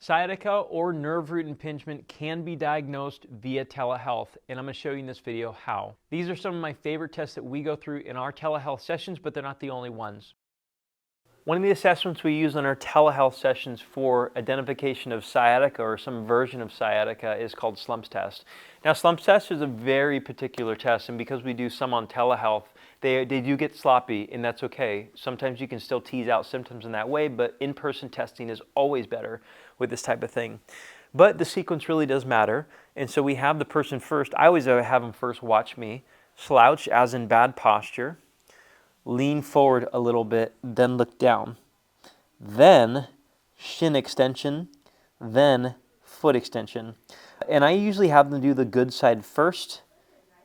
Sciatica or nerve root impingement can be diagnosed via telehealth, and I'm going to show you in this video how. These are some of my favorite tests that we go through in our telehealth sessions, but they're not the only ones. One of the assessments we use in our telehealth sessions for identification of sciatica or some version of sciatica is called slumps test. Now, slumps test is a very particular test, and because we do some on telehealth, they do get sloppy, and that's okay. Sometimes you can still tease out symptoms in that way, but in-person testing is always better with this type of thing. But the sequence really does matter, and so we have the person first. I always have them first watch me, slouch as in bad posture, lean forward a little bit, then look down. Then shin extension, then foot extension. And I usually have them do the good side first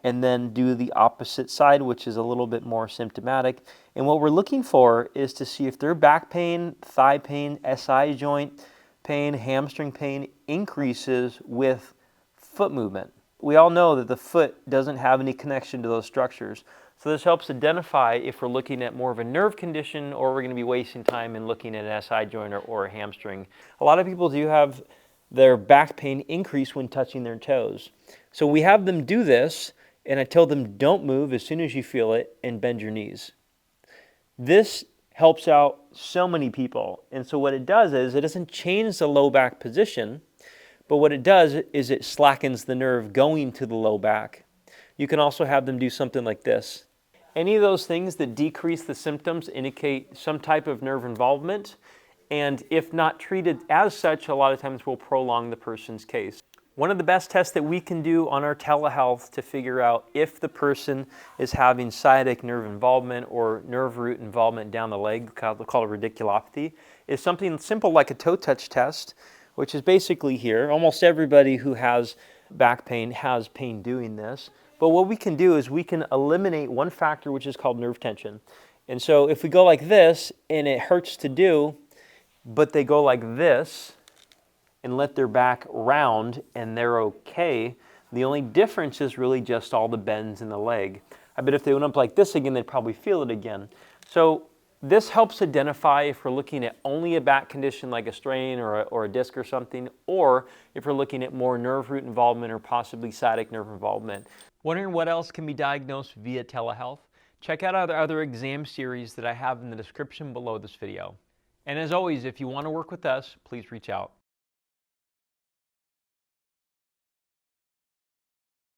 and then do the opposite side, which is a little bit more symptomatic. And what we're looking for is to see if their back pain, thigh pain, SI joint pain, hamstring pain increases with foot movement. We all know that the foot doesn't have any connection to those structures. So this helps identify if we're looking at more of a nerve condition or we're going to be wasting time in looking at an SI joint or a hamstring. A lot of people do have their back pain increase when touching their toes. So we have them do this, and I tell them don't move as soon as you feel it and bend your knees. This helps out so many people. And so what it does is it doesn't change the low back position, but what it does is it slackens the nerve going to the low back. You can also have them do something like this. Any of those things that decrease the symptoms indicate some type of nerve involvement, and if not treated as such, a lot of times will prolong the person's case. One of the best tests that we can do on our telehealth to figure out if the person is having sciatic nerve involvement or nerve root involvement down the leg, called radiculopathy, is something simple like a toe touch test, which is basically here. Almost everybody who has back pain has pain doing this. But what we can do is we can eliminate one factor, which is called nerve tension. And so if we go like this and it hurts to do, but they go like this and let their back round and they're okay, the only difference is really just all the bends in the leg. I bet if they went up like this again, they'd probably feel it again. So this helps identify if we're looking at only a back condition like a strain or a disc or something, or if we're looking at more nerve root involvement or possibly sciatic nerve involvement. Wondering what else can be diagnosed via telehealth? Check out our other exam series that I have in the description below this video. And as always, if you want to work with us, please reach out.